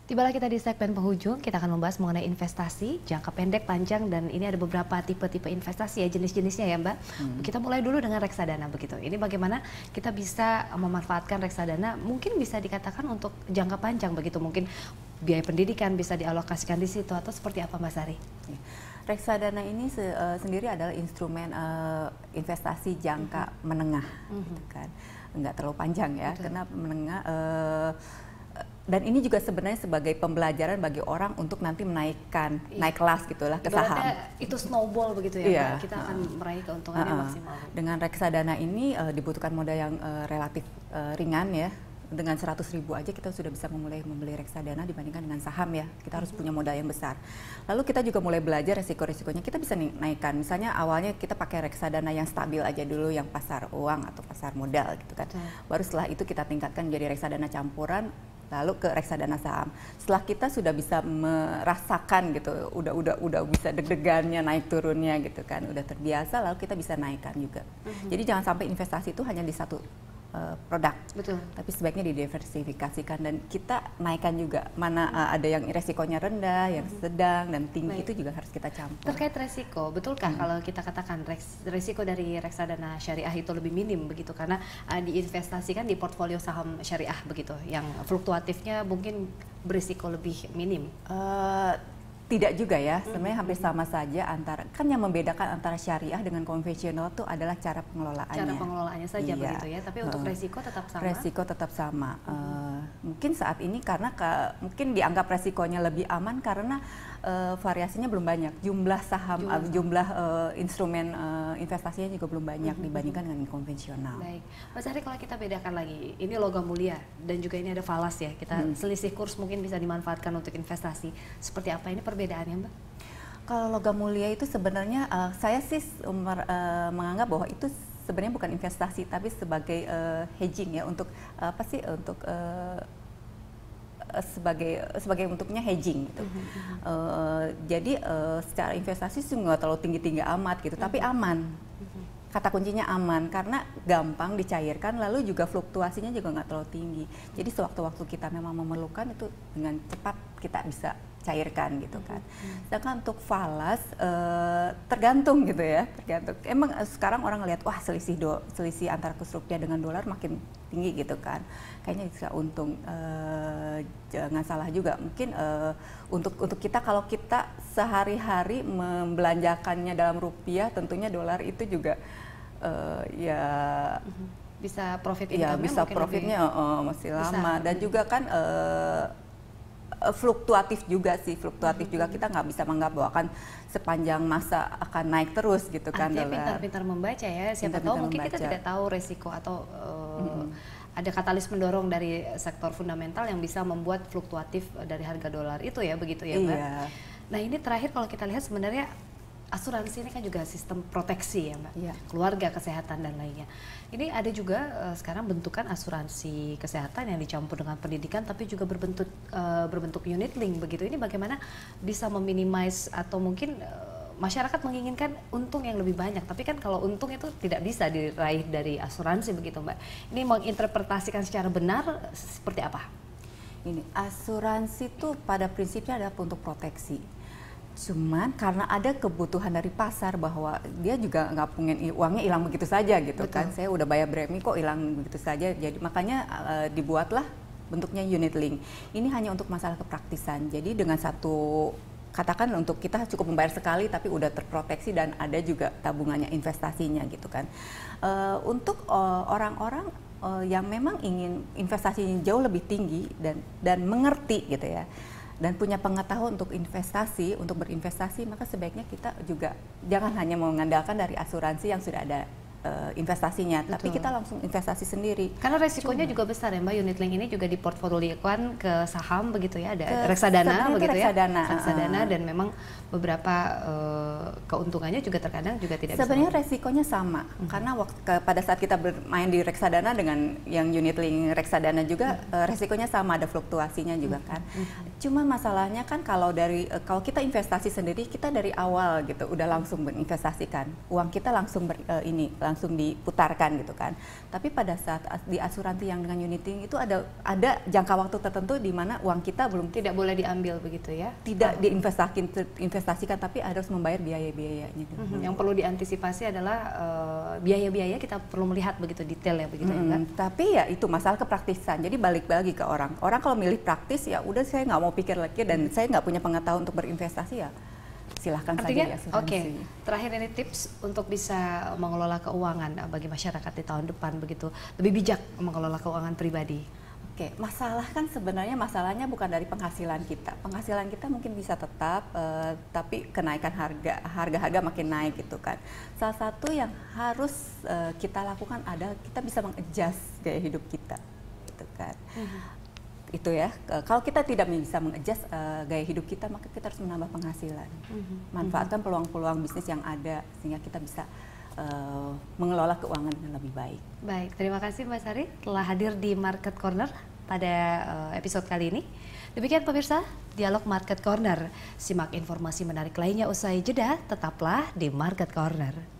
Tibalah kita di segmen penghujung, kita akan membahas mengenai investasi, jangka pendek, panjang, dan ini ada beberapa tipe-tipe investasi ya, jenis-jenisnya ya Mbak. Kita mulai dulu dengan reksadana begitu. Ini bagaimana kita bisa memanfaatkan reksadana, mungkin bisa dikatakan untuk jangka panjang begitu, mungkin biaya pendidikan bisa dialokasikan di situ atau seperti apa Mbak Sari? Reksadana ini sendiri adalah instrumen investasi jangka menengah, gitu kan. Nggak terlalu panjang ya, karena menengah. Dan ini juga sebenarnya sebagai pembelajaran bagi orang untuk nanti menaikkan, naik kelas gitulah ke saham. Itu snowball begitu ya, Mbak? Kita akan meraih keuntungannya maksimal. Dengan reksadana ini dibutuhkan modal yang relatif ringan ya. Dengan 100.000 aja kita sudah bisa memulai membeli reksadana dibandingkan dengan saham ya. Kita harus punya modal yang besar. Lalu kita juga mulai belajar resiko-resikonya. Kita bisa naikkan. Misalnya awalnya kita pakai reksadana yang stabil aja dulu, yang pasar uang atau pasar modal gitu kan. Baru setelah itu kita tingkatkan jadi reksadana campuran, lalu ke reksadana saham. Setelah kita sudah bisa merasakan gitu, udah bisa deg-degannya naik turunnya gitu kan, udah terbiasa, lalu kita bisa naikkan juga. Jadi jangan sampai investasi itu hanya di satu produk, tapi sebaiknya didiversifikasikan dan kita naikkan juga mana ada yang resikonya rendah, yang sedang dan tinggi. Itu juga harus kita campur. Terkait resiko, betulkah kalau kita katakan resiko dari reksadana syariah itu lebih minim begitu karena diinvestasikan di portfolio saham syariah begitu, yang fluktuatifnya mungkin berisiko lebih minim? Tidak juga ya, sebenarnya hampir sama saja kan yang membedakan antara syariah dengan konvensional itu adalah cara pengelolaannya. Cara pengelolaannya saja begitu ya, tapi untuk resiko tetap sama? Resiko tetap sama. Mungkin saat ini karena mungkin dianggap resikonya lebih aman karena variasinya belum banyak. Jumlah saham, jumlah instrumen investasinya juga belum banyak dibandingkan dengan konvensional. Baik, Mas Ari, kalau kita bedakan lagi, ini logam mulia dan juga ini ada falas ya, kita selisih kurs mungkin bisa dimanfaatkan untuk investasi. Seperti apa ini perbedaannya Mbak? Kalau logam mulia itu sebenarnya saya sih menganggap bahwa itu sebenarnya bukan investasi tapi sebagai hedging ya, untuk apa sih, untuk sebagai untuknya hedging gitu. Jadi secara investasi sih nggak terlalu tinggi-tinggi amat gitu, tapi aman. Kata kuncinya aman karena gampang dicairkan, lalu juga fluktuasinya juga nggak terlalu tinggi. Jadi sewaktu-waktu kita memang memerlukan itu dengan cepat kita bisa cairkan gitu kan. Sedangkan untuk falas tergantung gitu ya, tergantung. Emang sekarang orang ngelihat wah selisih antara kurs rupiah dengan dolar makin tinggi gitu kan. Kayaknya bisa untung. Jangan salah juga mungkin untuk kita, kalau kita sehari-hari membelanjakannya dalam rupiah, tentunya dolar itu juga ya bisa profit ya bisa profitnya masih lama dan juga kan fluktuatif juga kita nggak bisa menganggap bahwa akan sepanjang masa akan naik terus gitu kan. Artinya pintar-pintar membaca ya, siapa tahu mungkin kita tidak tahu resiko atau ada katalis mendorong dari sektor fundamental yang bisa membuat fluktuatif dari harga dolar itu ya, begitu ya Mbak? Iya. Nah ini terakhir kalau kita lihat sebenarnya asuransi ini kan juga sistem proteksi ya Mbak, keluarga, kesehatan dan lainnya. Ini ada juga sekarang bentukan asuransi kesehatan yang dicampur dengan pendidikan tapi juga berbentuk unit link begitu. Ini bagaimana bisa meminimize atau mungkin masyarakat menginginkan untung yang lebih banyak, tapi kan kalau untung itu tidak bisa diraih dari asuransi begitu Mbak. Ini menginterpretasikan secara benar seperti apa? Ini asuransi itu pada prinsipnya adalah untuk proteksi. Cuman karena ada kebutuhan dari pasar bahwa dia juga nggak punya uangnya hilang begitu saja gitu. Betul. Kan. Saya udah bayar premi kok hilang begitu saja. Jadi makanya dibuatlah bentuknya unit link. Ini hanya untuk masalah kepraktisan. Jadi dengan satu, katakan untuk kita cukup membayar sekali tapi udah terproteksi dan ada juga tabungannya, investasinya gitu kan. Untuk orang-orang yang memang ingin investasinya jauh lebih tinggi dan mengerti gitu ya, dan punya pengetahuan untuk berinvestasi, maka sebaiknya kita juga jangan hanya mengandalkan dari asuransi yang sudah ada investasinya, tapi kita langsung investasi sendiri. Karena resikonya juga besar ya Mbak, unit link ini juga diportfoliokan ke saham begitu ya, ada reksadana begitu ya. Reksadana dan memang beberapa keuntungannya juga terkadang juga tidak sebenarnya bisa. resikonya sama, karena pada saat kita bermain di reksadana dengan yang unit link reksadana juga resikonya sama, ada fluktuasinya juga kan. Cuma masalahnya kan kalau kita investasi sendiri, kita dari awal gitu udah langsung berinvestasikan uang kita, langsung langsung diputarkan gitu kan. Tapi pada saat di asuransi yang dengan unit link itu ada jangka waktu tertentu di mana uang kita belum, tidak boleh diambil begitu ya, tidak diinvestasikan, tapi harus membayar biaya-biayanya. Yang perlu diantisipasi adalah biaya-biaya, kita perlu melihat begitu detail ya begitu ya kan? Tapi ya itu masalah kepraktisan, jadi balik lagi ke orang kalau milih praktis ya udah, saya nggak mau pikir lagi dan saya nggak punya pengetahuan untuk berinvestasi, ya silahkan saja di asuransi. Oke, terakhir ini tips untuk bisa mengelola keuangan bagi masyarakat di tahun depan begitu, lebih bijak mengelola keuangan pribadi. Oke, masalahnya bukan dari penghasilan kita. Penghasilan kita mungkin bisa tetap, tapi kenaikan harga makin naik gitu kan. Salah satu yang harus kita lakukan adalah kita bisa mengadjust gaya hidup kita, gitu kan. Itu ya, kalau kita tidak bisa mengadjust gaya hidup kita, maka kita harus menambah penghasilan. Manfaatkan peluang-peluang bisnis yang ada sehingga kita bisa mengelola keuangan dengan lebih baik. Baik, terima kasih Mbak Sari telah hadir di Market Corner pada episode kali ini. Demikian pemirsa, Dialog Market Corner. Simak informasi menarik lainnya usai jeda, tetaplah di Market Corner.